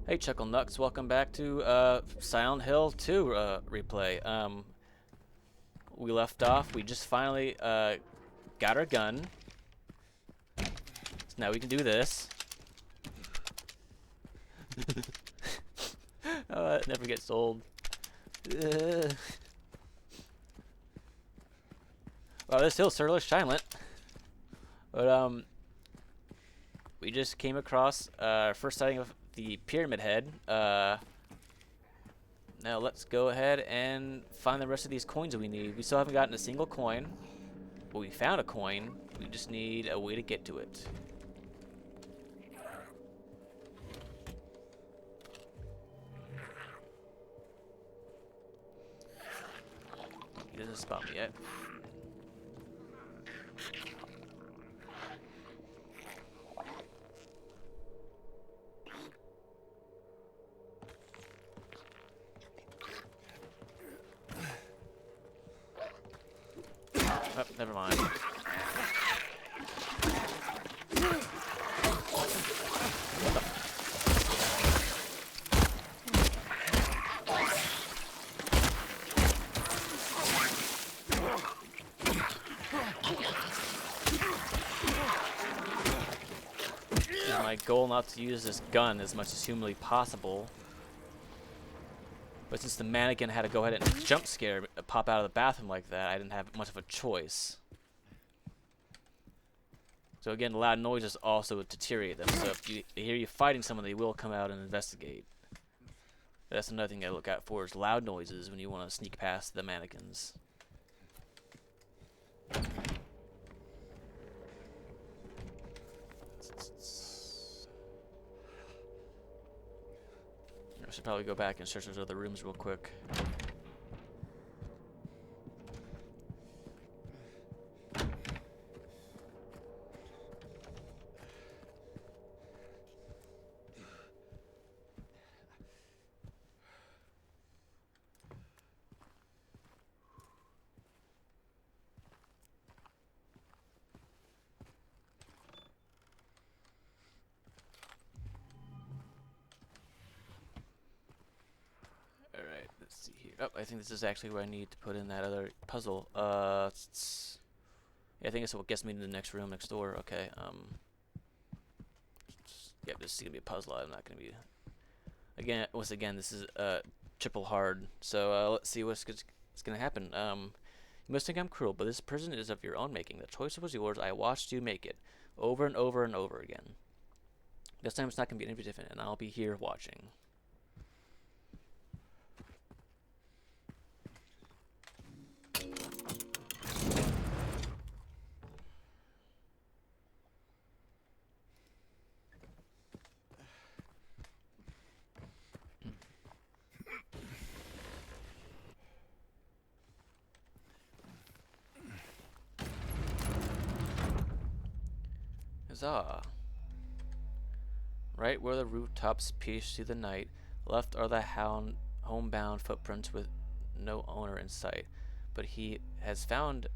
Hey Chuckle Nux, welcome back to Silent Hill 2 replay. We left off, we just finally got our gun. So now we can do this. Oh, it never gets old. Well, this hill's sort of silent. But we just came across our first sighting of the Pyramid Head. Now let's go ahead and find the rest of these coins that we need. We still haven't gotten a single coin. But we found a coin. We just need a way to get to it. He doesn't spot me yet. Oh, never mind. It's my goal not to use this gun as much as humanly possible. But since the mannequin had to go ahead and jump scare, pop out of the bathroom like that, I didn't have much of a choice. So again, loud noises also deteriorate them. So if you hear you fighting someone, they will come out and investigate. That's another thing I look out for is loud noises when you want to sneak past the mannequins. I should probably go back and search those other rooms real quick. Alright, let's see here. Oh, I think this is actually where I need to put in that other puzzle. Yeah, I think it's what gets me to the next room next door. Okay, yeah, this is gonna be a puzzle. I'm not gonna be... Again, once again, this is triple hard. So let's see what's gonna happen. You must think I'm cruel, but this prison is of your own making. The choice was yours. I watched you make it, over and over and over again. This time it's not gonna be any different, and I'll be here watching. Huzzah! Right where the rooftops pierce through the night, left are the homebound footprints with no owner in sight. But he has found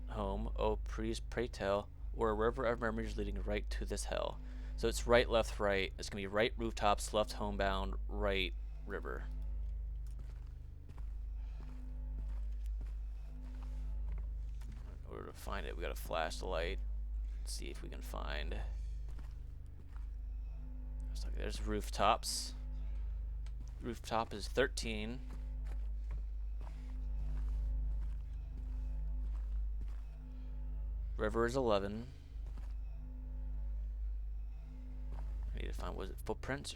home, oh please pray tell, or a river of memories leading right to this hell. So it's right, left, right. It's gonna be right rooftops, left homebound, right river. In order to find it, we gotta flash the light. See if we can find. There's rooftops. Rooftop is 13. River is 11. I need to find, was it footprints?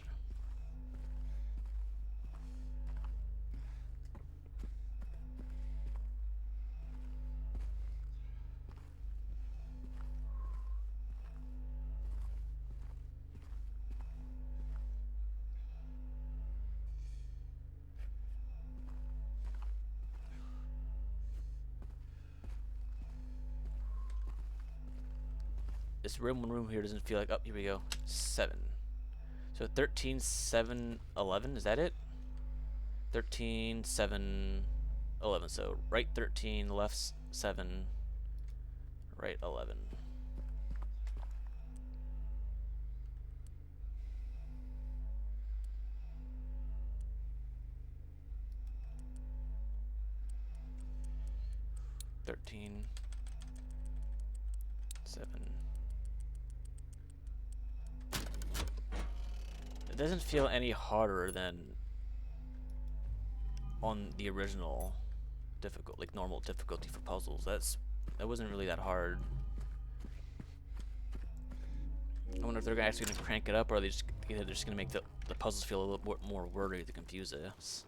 This room here doesn't feel like, oh, here we go, 7. So 13, 7, 11, is that it? 13, 7, 11. So right 13, left 7, right 11. 13, 7. It doesn't feel any harder than on the original like normal difficulty for puzzles. That wasn't really that hard. I wonder if they're actually gonna crank it up, or are they just either they're just gonna make the puzzles feel a little bit more wordy to confuse us.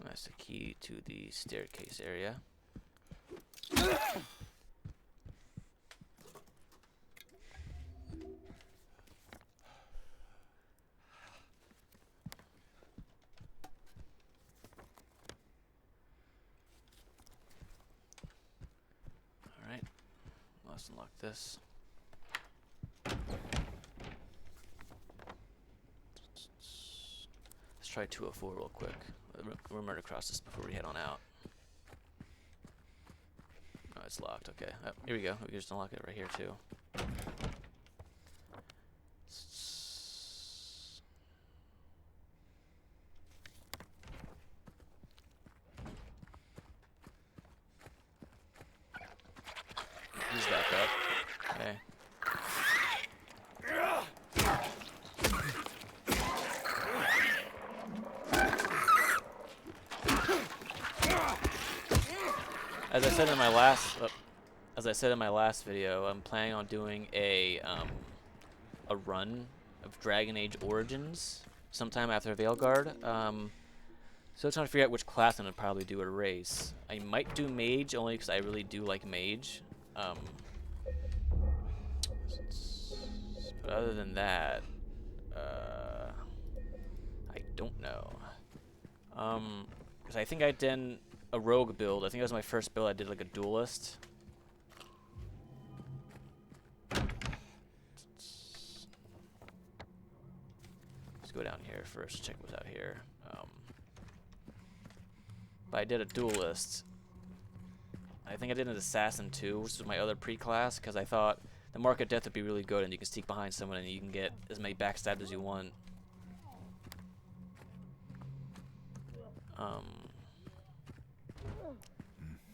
That's the key to the staircase area. Alright, let's unlock this. Let's try 204 real quick. Remember to cross this before we head on out. Oh, it's locked. Okay. Oh, here we go. We can just unlock it right here too. He's back up. Okay. As I said in my last video, I'm planning on doing a run of Dragon Age Origins sometime after Veilguard. So I'm trying to figure out which class I'm gonna probably do a race. I might do Mage only because I really do like Mage. But other than that, I don't know. Because I think I did a rogue build. I think that was my first build. I did like a duelist. Let's go down here first. Check what's out here. But I did a duelist. I think I did an assassin too, which was my other pre-class, because I thought the Mark of Death would be really good, and you can sneak behind someone and you can get as many backstabs as you want.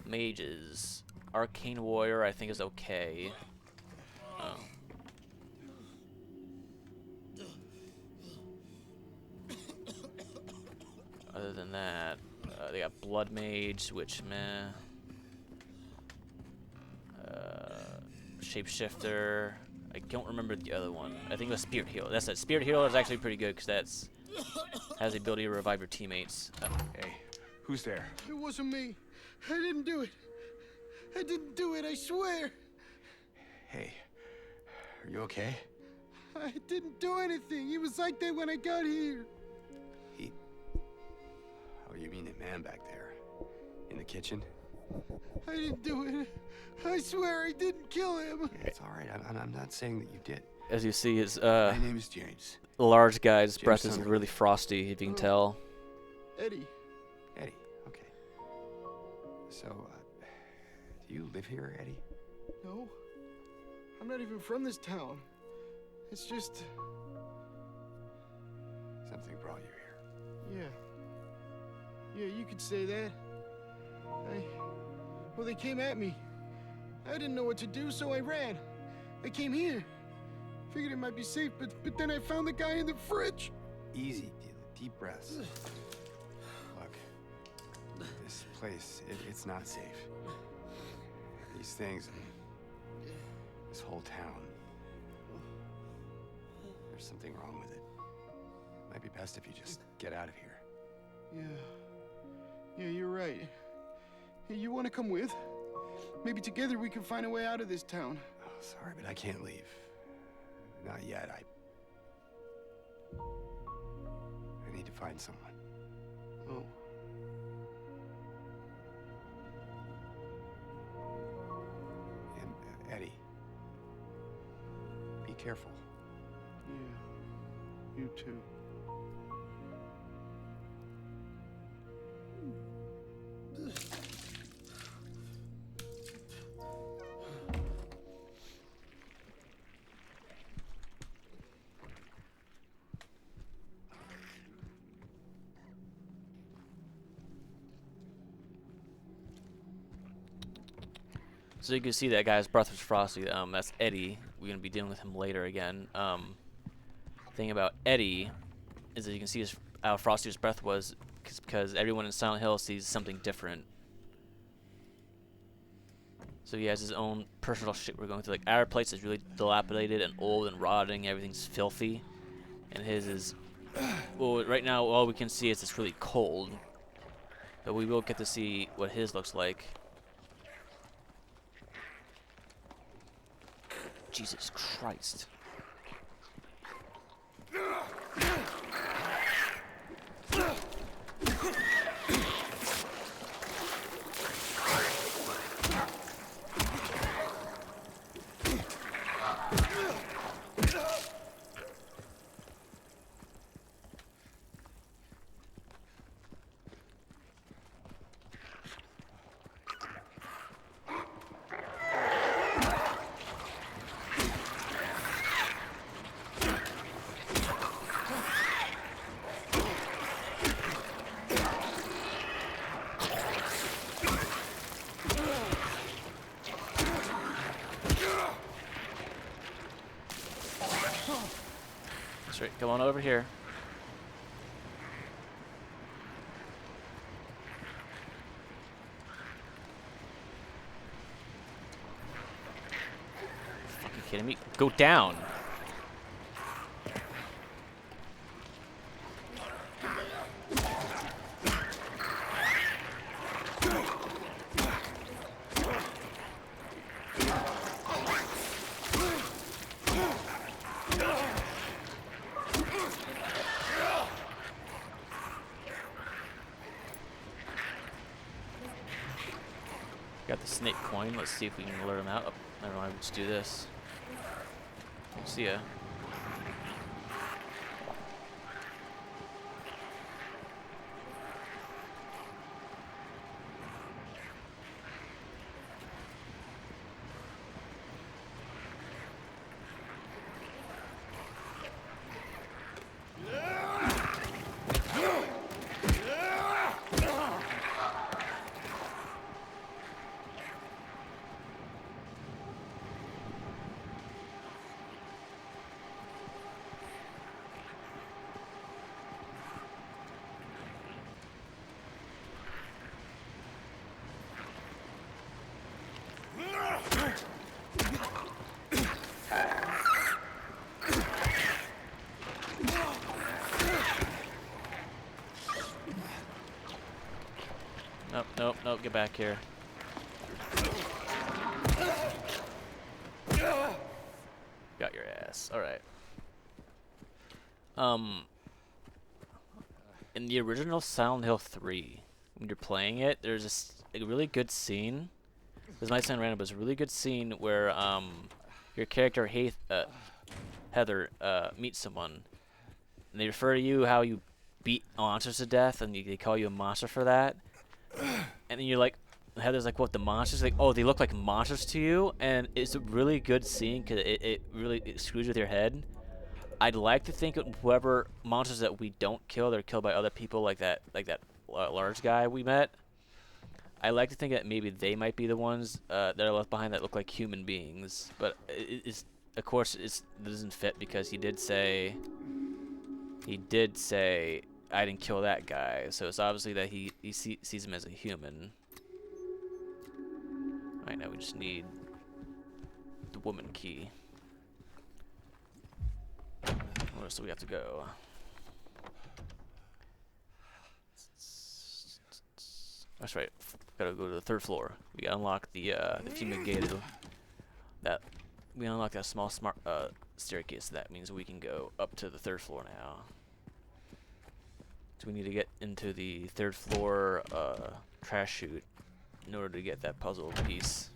Mages. Arcane Warrior I think is okay. Other than that, they got Blood Mage, which meh. Shapeshifter. I don't remember the other one. I think it was Spirit Healer. That's it. Spirit Healer is actually pretty good because that's has the ability to revive your teammates. Hey, who's there? It wasn't me. I didn't do it. I didn't do it, I swear. Hey, are you okay? I didn't do anything. He was like that when I got here. He... Oh, you mean the man back there? In the kitchen? I didn't do it. I swear I didn't kill him. Yeah, it's all right. I'm not saying that you did. As you see, his My name is James. large guy's James breath is Summerlin. really frosty, if you can tell. Eddie. Eddie, okay. So, do you live here, Eddie? No. I'm not even from this town. It's just... Something brought you here. Yeah. Yeah, you could say that. Well, they came at me. I didn't know what to do, so I ran. I came here. Figured it might be safe, but then I found the guy in the fridge. Easy, deep breaths. Look, this place, it's not safe. These things, this whole town, there's something wrong with it. Might be best if you just get out of here. Yeah, you're right. Hey, you want to come with? Maybe together we can find a way out of this town. Oh, sorry, but I can't leave. Not yet. I need to find someone. Oh. And Eddie, be careful. You too. So you can see that guy's breath was frosty. That's Eddie. We're gonna be dealing with him later again. Thing about Eddie is that you can see how frosty his breath was, because everyone in Silent Hill sees something different. So he has his own personal shit we're going through. Like our place is really dilapidated and old and rotting. Everything's filthy, and his is, well, right now all we can see is it's really cold. But we will get to see what his looks like. Jesus Christ. That's right, come on over here. Fucking kidding me? Go down. Got the snake coin. Let's see if we can lure him out. Oh, never mind. Let's do this. See ya. Nope, nope, nope, get back here. Got your ass. Alright. In the original Silent Hill 3, when you're playing it, there's a really good scene. This might sound random, but it's a really good scene where your character Heather meets someone, and they refer to you how you beat monsters to death, and they call you a monster for that. And then you're like, Heather's like, what, the monsters? Like, oh, they look like monsters to you? And it's a really good scene because it really screws with your head. I'd like to think whoever monsters that we don't kill, they're killed by other people, like that large guy we met. I like to think that maybe they might be the ones that are left behind that look like human beings. But of course, it doesn't fit because he did say I didn't kill that guy, so it's obviously that he sees him as a human. Alright, now we just need the woman key. Where else do we have to go? That's right. Gotta go to the 3rd floor. We unlock the fumigated. We unlock that small staircase. That means we can go up to the 3rd floor now. So we need to get into the 3rd floor trash chute in order to get that puzzle piece.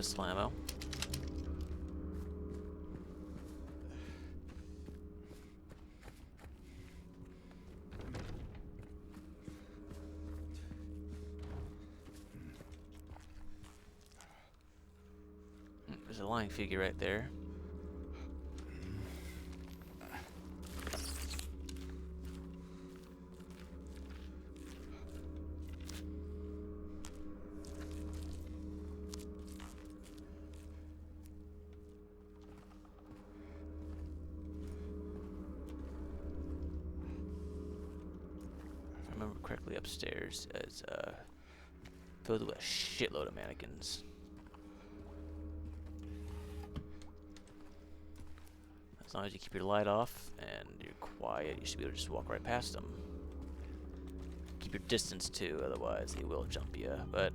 pistol ammo. There's a lying figure right there. If I remember correctly, upstairs is filled with a shitload of mannequins. As long as you keep your light off and you're quiet, you should be able to just walk right past them. Keep your distance too, otherwise they will jump you. But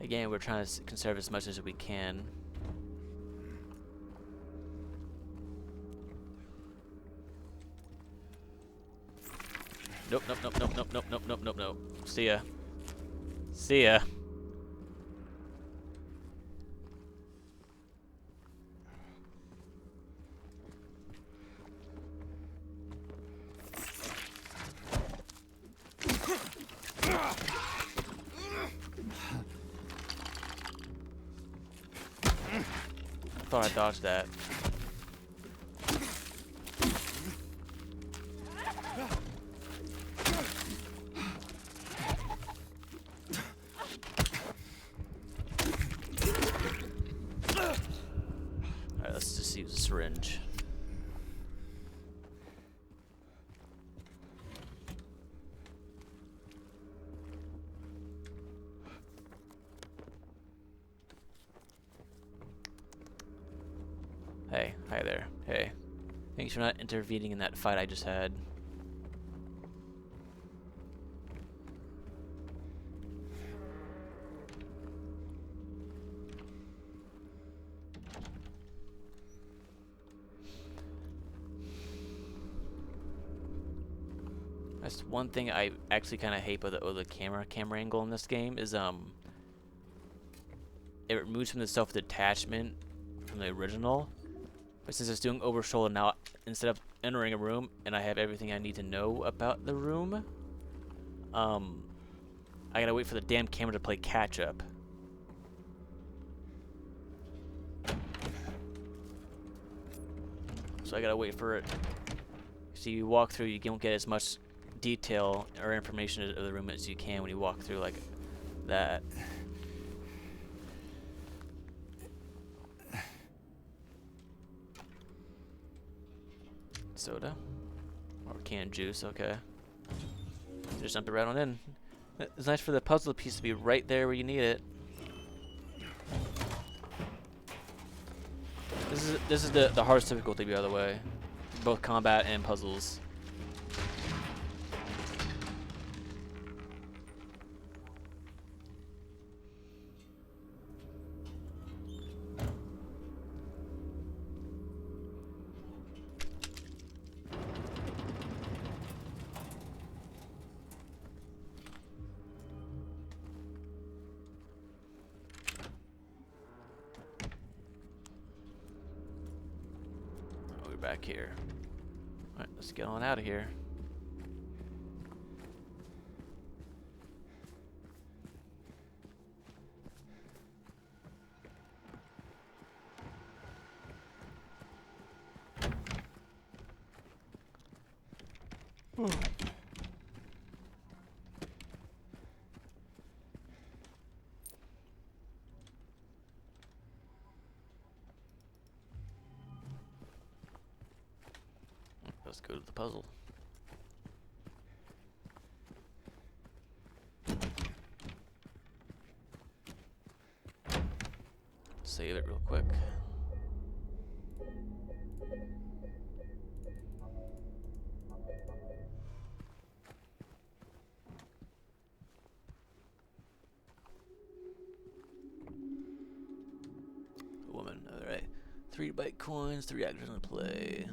again, we're trying to conserve as much as we can. Nope, nope, nope, nope, nope, nope, nope, nope, nope, nope. See ya. See ya. I thought I dodged that. Alright, let's just use a syringe. Hey, hi there. Hey. Thanks for not intervening in that fight I just had. That's one thing I actually kind of hate about the camera angle in this game is it removes from the self-detachment from the original. But since it's doing over shoulder now, instead of entering a room and I have everything I need to know about the room, I gotta wait for the damn camera to play catch up. So I gotta wait for it. So you walk through, you don't get as much detail or information of the room as you can when you walk through like that. Soda or canned juice, okay. Just jump it right on in. It's nice for the puzzle piece to be right there where you need it. This is the hardest difficulty, by the way, both combat and puzzles. Back here. Alright, let's get on out of here. Let's go to the puzzle. Save it real quick. A woman, alright. 3 byte coins, 3 actors in play.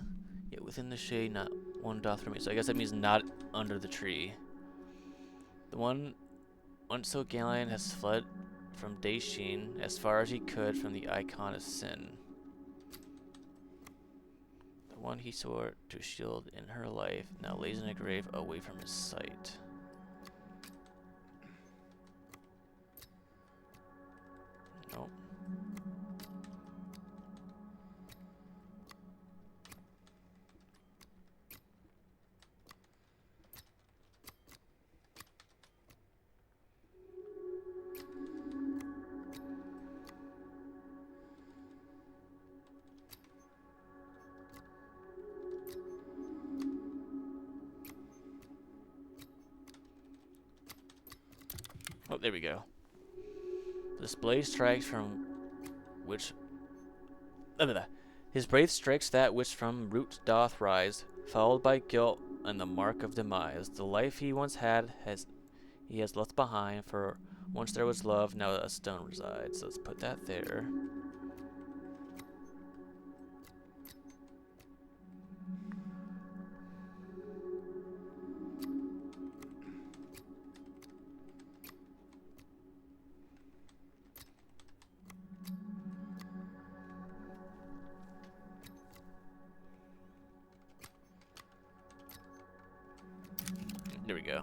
Yeah, within the shade, not one doth remain. So I guess that means not under the tree. The one, once so Galen has fled from Daishin as far as he could from the icon of sin. The one he swore to shield in her life now lays in a grave away from his sight. Nope. Oh, there we go. This blade strikes from which... His blade strikes that which from root doth rise, followed by guilt and the mark of demise. The life he once had he has left behind, for once there was love, now a stone resides. So let's put that there. There we go.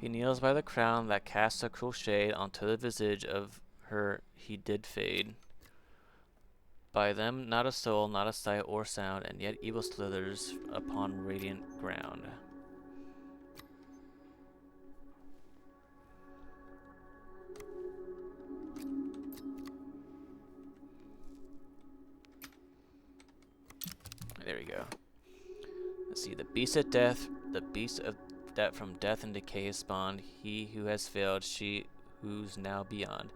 He kneels by the crown that casts a cruel shade onto the visage of her he did fade. By them not a soul, not a sight or sound, and yet evil slithers upon radiant ground. There we go. Let's see, the beast of death, the beast of that from death and decay is spawned, he who has failed, she who's now beyond.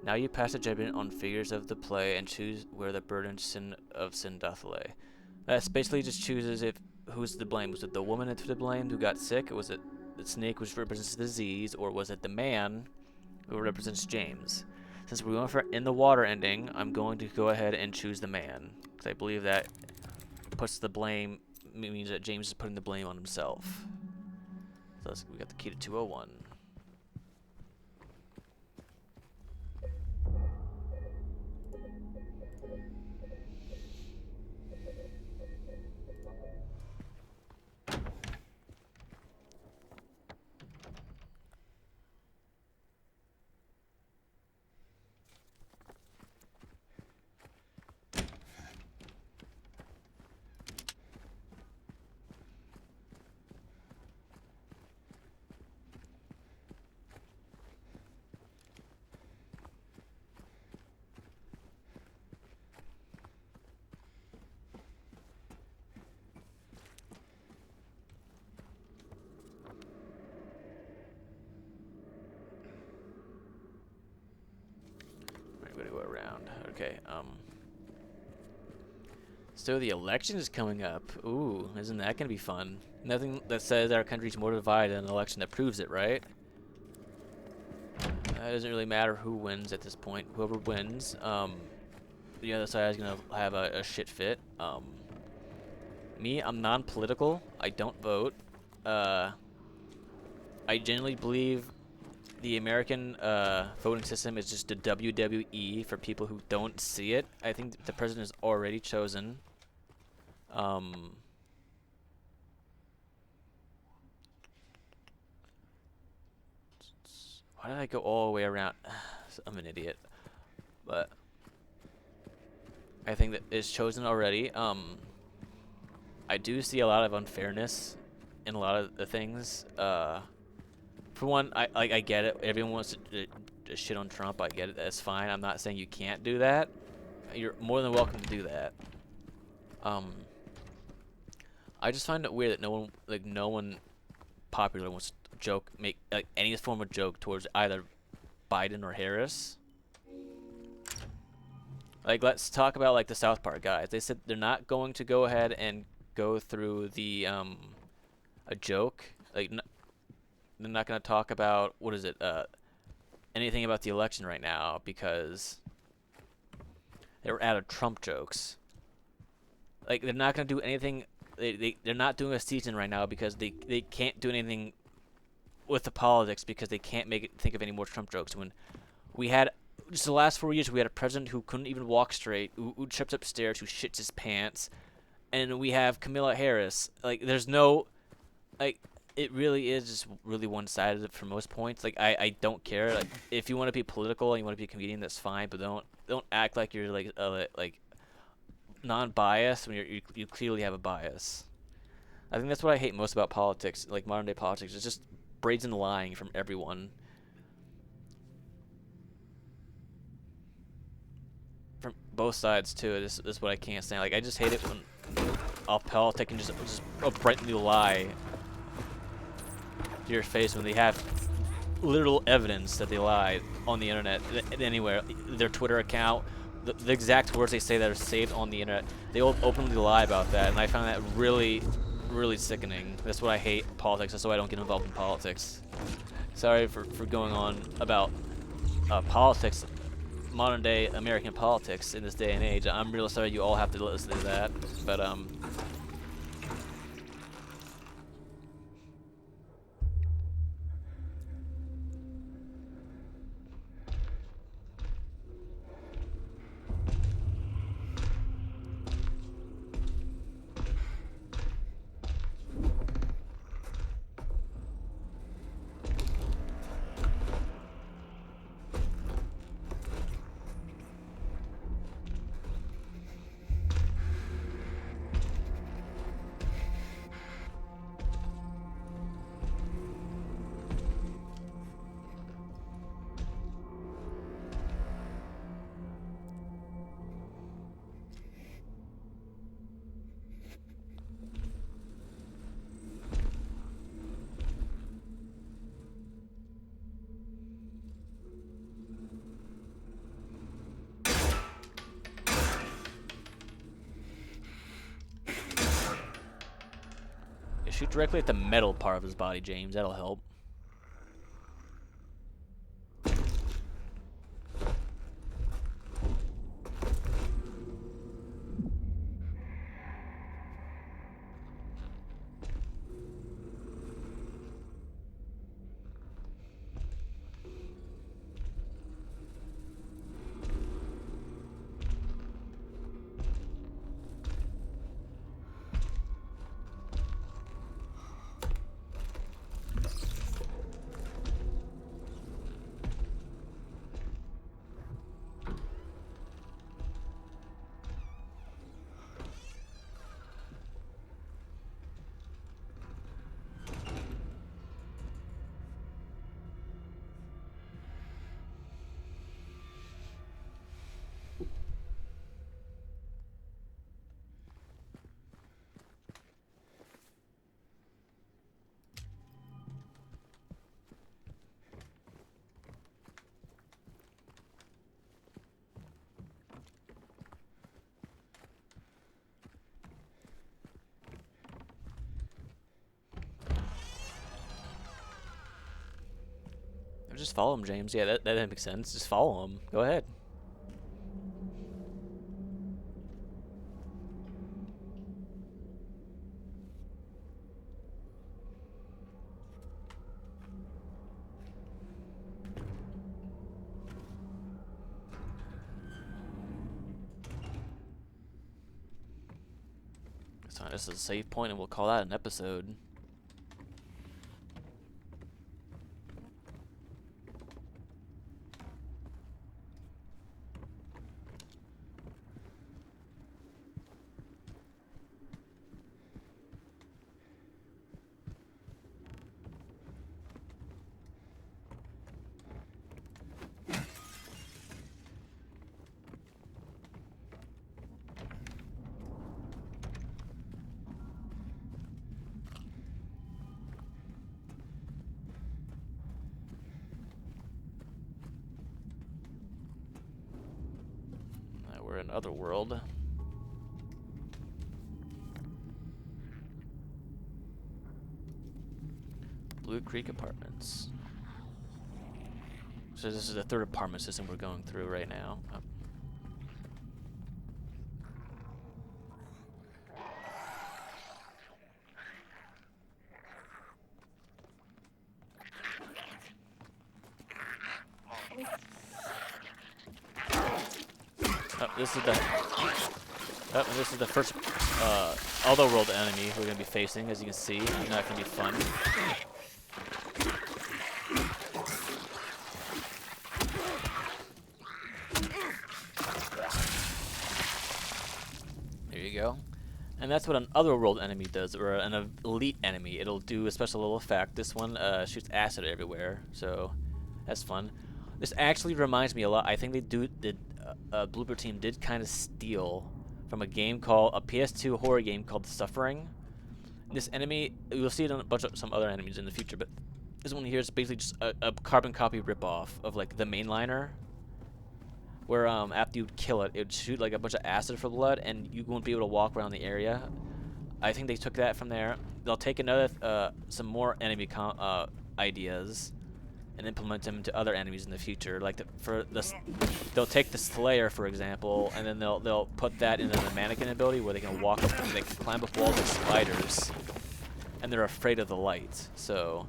Now you pass a judgment on figures of the play and choose where the burden of sin doth lay. That basically just chooses if who's to blame. Was it the woman to blame who got sick? Or was it the snake which represents the disease? Or was it the man who represents James? Since we're going for in the water ending, I'm going to go ahead and choose the man, because I believe that puts the blame, means that James is putting the blame on himself. So we got the key to 201. Gonna go around. Okay, so the election is coming up. Ooh, isn't that gonna be fun? Nothing that says our country's more divided than an election that proves it, right? It doesn't really matter who wins at this point. Whoever wins, the other side is gonna have a shit fit. Me, I'm non-political. I don't vote. I genuinely believe the American voting system is just a WWE for people who don't see it. I think the president is already chosen. Why did I go all the way around? I'm an idiot. But I think that it's chosen already. I do see a lot of unfairness in a lot of the things. For one, I get it. Everyone wants to shit on Trump. I get it. That's fine. I'm not saying you can't do that. You're more than welcome to do that. I just find it weird that no one popular wants to make any form of joke towards either Biden or Harris. Like, let's talk about like the South Park guys. They said they're not going to go ahead and go through the a joke. Like, they're not going to talk about anything about the election right now because they were out of Trump jokes. Like, they're not going to do anything. They're not doing a season right now because they can't do anything with the politics because they can't think of any more Trump jokes. When we had just the last 4 years, we had a president who couldn't even walk straight, who trips upstairs, who shits his pants, and we have Kamala Harris. Like, there's no, like, it really is just really one-sided for most points. Like, I don't care. Like, if you want to be political and you want to be a comedian, that's fine, but don't act like you're like non-biased when you clearly have a bias. I think that's what I hate most about politics, like modern day politics. It's just brazen lying from everyone. From both sides too. This is what I can't stand. Like, I just hate it when a politic can just brightly lie to your face when they have literal evidence that they lied on the internet, anywhere, their Twitter account, the exact words they say that are saved on the internet. They all openly lie about that, and I found that really, really sickening. That's what I hate politics. That's why I don't get involved in politics. Sorry for going on about politics, modern day American politics in this day and age. I'm real sorry you all have to listen to that, but shoot directly at the metal part of his body, James. That'll help. Just follow him, James. Yeah, that makes sense. Just follow him. Go ahead. So this is a save point, and we'll call that an episode. We're in Otherworld. Blue Creek Apartments. So this is the third apartment system we're going through right now. Oh. this is the this is the first otherworld enemy we're gonna be facing. As you can see, not gonna be fun. There you go. And that's what an otherworld enemy does, or an elite enemy. It'll do a special little effect. This one shoots acid everywhere, so that's fun. This actually reminds me a lot. I think Bloober Team did kind of steal from a PS2 horror game called Suffering. This enemy, you'll see it on a bunch of some other enemies in the future, but this one here is basically just a carbon copy ripoff of like the mainliner, where after you'd kill it, it would shoot like a bunch of acid for blood, and you won't be able to walk around the area. I think they took that from there. They'll take some more enemy ideas and implement them into other enemies in the future. Like they'll take the Slayer, for example, and then they'll put that into the mannequin ability, where they can they can climb up walls like spiders, and they're afraid of the light. So.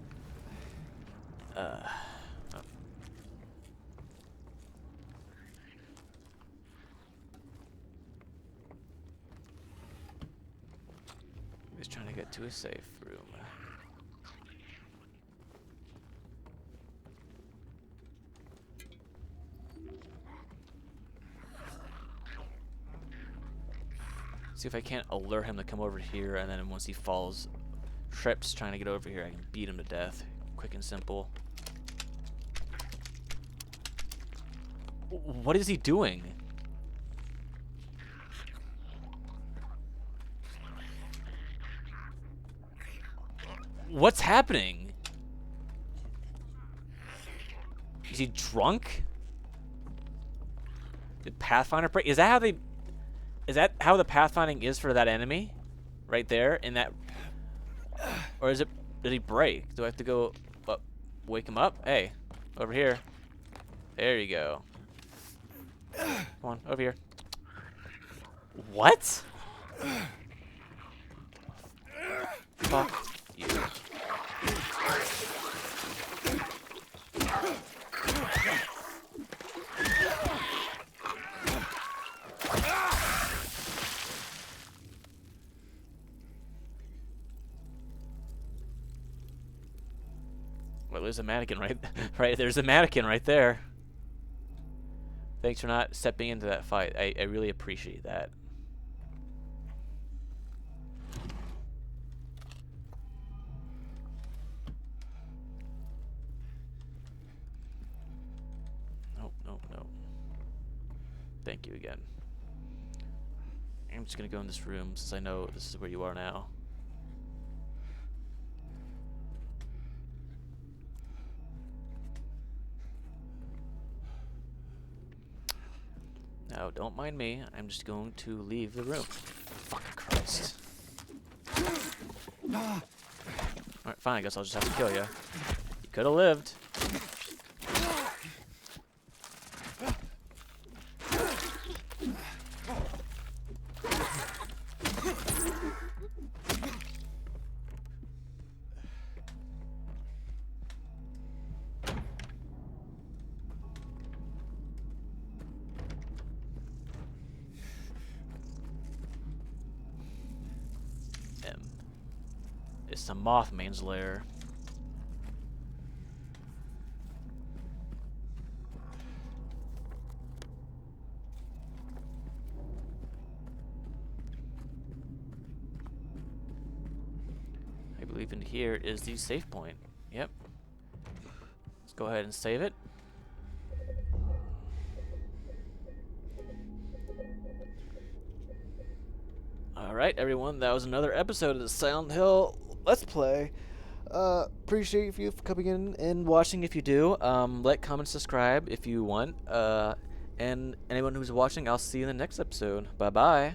He's trying to get to a safe room. See if I can't alert him to come over here, and then once he falls, trips trying to get over here, I can beat him to death. Quick and simple. What is he doing? What's happening? Is he drunk? Did Pathfinder break? Is that how the pathfinding is for that enemy? Right there in that, or did he break? Do I have to go up, wake him up? Hey, over here. There you go. Come on, over here. What? Fuck you. Well, there's a mannequin right. There's a mannequin right there. Thanks for not stepping into that fight. I really appreciate that. No. Thank you again. I'm just gonna go in this room since I know this is where you are now. Now, don't mind me. I'm just going to leave the room. Fucking Christ. Alright, fine. I guess I'll just have to kill you. You could have lived. It's the Mothman's lair. I believe in here is the save point. Yep. Let's go ahead and save it. Alright, everyone, that was another episode of the Silent Hill Let's Play. Appreciate you for coming in and watching if you do. Like, comment, subscribe if you want. And anyone who's watching, I'll see you in the next episode. Bye-bye.